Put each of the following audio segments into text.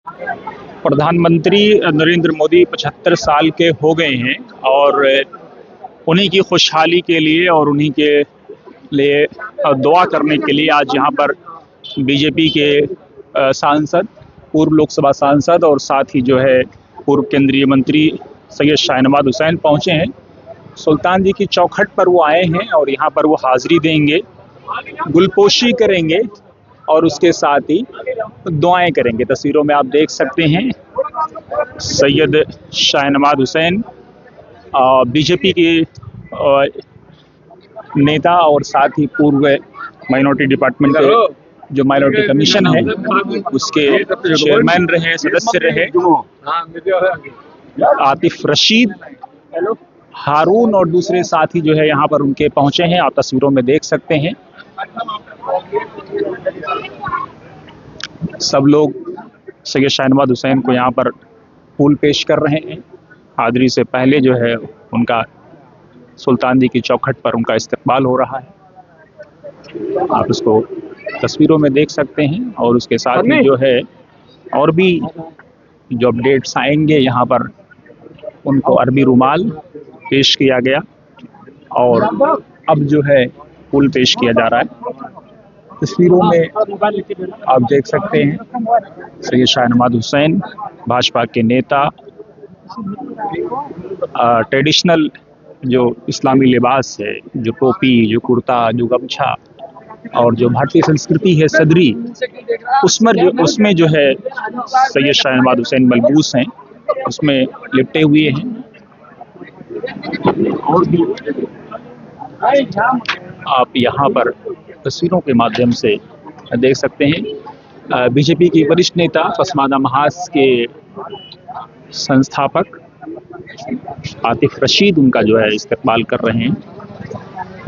प्रधानमंत्री नरेंद्र मोदी 75 साल के हो गए हैं और उन्हीं की खुशहाली के लिए और उन्हीं के लिए दुआ करने के लिए आज यहाँ पर बीजेपी के सांसद, पूर्व लोकसभा सांसद और साथ ही जो है पूर्व केंद्रीय मंत्री सैयद शाहनवाज हुसैन पहुँचे हैं। सुल्तान जी की चौखट पर वो आए हैं और यहाँ पर वो हाजिरी देंगे, गुलपोशी करेंगे और उसके साथ ही दुआएं करेंगे। तस्वीरों में आप देख सकते हैं सैयद शाहनवाज हुसैन बीजेपी के नेता और साथ ही पूर्व माइनॉरिटी डिपार्टमेंट के जो माइनॉरिटी कमीशन है उसके चेयरमैन रहे, सदस्य रहे। आतिफ रशीद, हारून और दूसरे साथी जो है यहाँ पर उनके पहुंचे हैं, आप तस्वीरों में देख सकते हैं। सब लोग सैयद शाहनवाज हुसैन को यहाँ पर फूल पेश कर रहे हैं। हाजिरी से पहले जो है उनका सुल्तान जी की चौखट पर उनका इस्तकबाल हो रहा है, आप इसको तस्वीरों में देख सकते हैं। और उसके साथ ही जो है और भी जो अपडेट्स आएंगे, यहाँ पर उनको अरबी रुमाल पेश किया गया और अब जो है फूल पेश किया जा रहा है। तस्वीरों में आप देख सकते हैं सैयद शाहनवाज हुसैन भाजपा के नेता, ट्रेडिशनल जो इस्लामी लिबास है, जो टोपी, जो कुर्ता, जो गमछा और जो भारतीय संस्कृति है सदरी, उसमें जो है सैयद शाहनवाज हुसैन मलबूस हैं, उसमें लिपटे हुए हैं। और भी आप यहाँ पर तस्वीरों के माध्यम से देख सकते हैं बीजेपी की वरिष्ठ नेता पसमानदा महाज के संस्थापक आतिफ रशीद उनका जो है इस्तकबाल कर रहे हैं।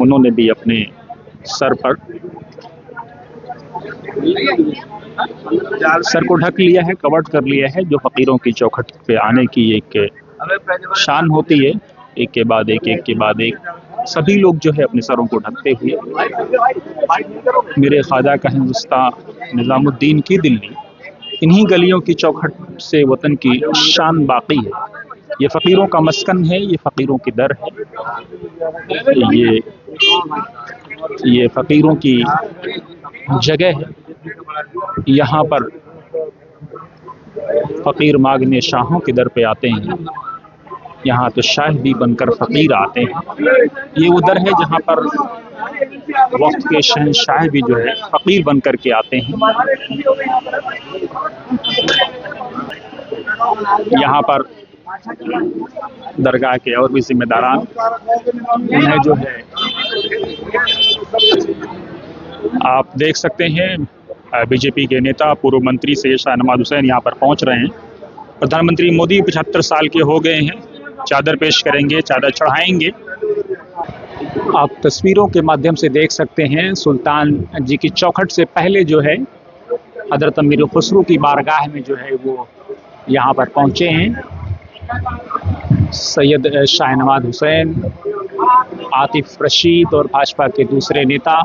उन्होंने भी अपने सर को ढक लिया है, कवर्ड कर लिया है, जो फकीरों की चौखट पे आने की एक शान होती है। एक के बाद एक सभी लोग जो है अपने सरों को ढकते हुए, मेरे ख्वाजा का हिंदुस्तान निजामुद्दीन की दिल्ली, इन्हीं गलियों की चौखट से वतन की शान बाकी है। ये फकीरों का मस्कन है, ये फकीरों की दर है, ये फकीरों की जगह है। यहाँ पर फकीर मांगने शाहों की दर पे आते हैं, यहाँ तो शाह भी बनकर फकीर आते हैं। ये वो दर है जहाँ पर वक्त के शहंशाह भी जो है फकीर बनकर के आते हैं। यहाँ पर दरगाह के और भी जिम्मेदारान उन्हें जो है आप देख सकते हैं, बीजेपी के नेता पूर्व मंत्री सैयद शाहनवाज हुसैन यहाँ पर पहुँच रहे हैं। प्रधानमंत्री मोदी 75 साल के हो गए हैं, चादर पेश करेंगे, चादर चढ़ाएंगे। आप तस्वीरों के माध्यम से देख सकते हैं सुल्तान जी की चौखट से पहले जो है हजरत अमीर खुसरो की बारगाह में जो है वो यहाँ पर पहुँचे हैं। सैयद शाहनवाज हुसैन, आतिफ रशीद और भाजपा के दूसरे नेता।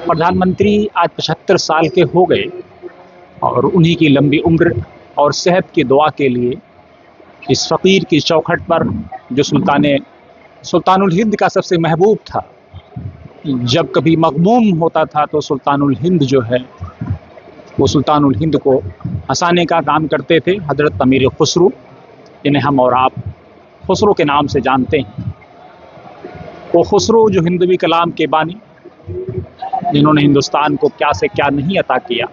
प्रधानमंत्री आज 75 साल के हो गए और उन्हीं की लंबी उम्र और सेहत की दुआ के लिए इस फ़कीर की चौखट पर, जो सुल्तानुल हिंद का सबसे महबूब था, जब कभी मग़मूम होता था तो सुल्तानुल हिंद जो है वो सुल्तानुल हिंद को हंसाने का काम करते थे, हज़रत अमीर खुसरो, जिन्हें हम और आप खुसरो के नाम से जानते हैं। वो खुसरो जो हिंदवी कलाम के बानी, जिन्होंने हिंदुस्तान को क्या से क्या नहीं अता किया।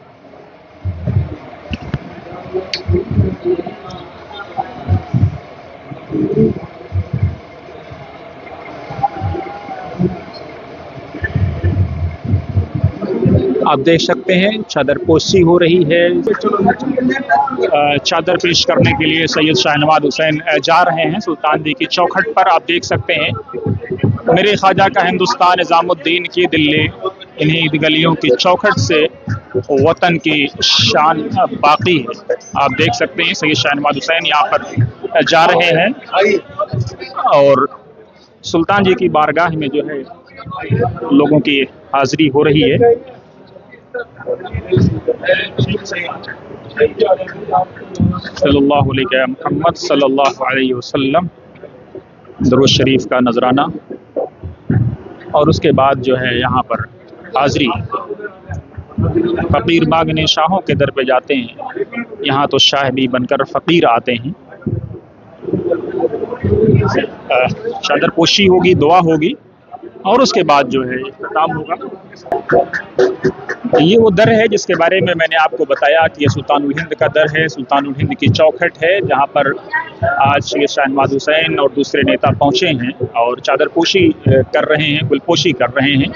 आप देख सकते हैं चादर पोशी हो रही है। चादर पेश करने के लिए सैयद शाहनवाज हुसैन जा रहे हैं सुल्तान जी की चौखट पर। आप देख सकते हैं मेरे ख्वाजा का हिंदुस्तान निजामुद्दीन की दिल्ली, इन्हीं गलियों की चौखट से वतन की शान बाकी है। आप देख सकते हैं सैयद शाहनवाज हुसैन यहाँ पर जा रहे हैं और सुल्तान जी की बारगाह में जो है लोगों की हाजिरी हो रही है। सल्लल्लाहु अलैहि मुहम्मद सल्लल्लाहु अलैहि वसल्लम दरूद शरीफ का नजराना। और उसके बाद जो है यहाँ पर हाज़री फ़कीर बागने शाहों के दर पे जाते हैं। यहाँ तो शाह भी बनकर फ़कीर आते हैं। चादर पोशी होगी, दुआ होगी और उसके बाद जो है इख्तिताम होगा। ये वो दर है जिसके बारे में मैंने आपको बताया कि ये सुल्तानुल हिंद का दर है, सुल्तानुल हिंद की चौखट है, जहाँ पर आज शेर शाह नवाज़ हुसैन और दूसरे नेता पहुँचे हैं और चादर पोशी कर रहे हैं, गुलपोशी कर रहे हैं।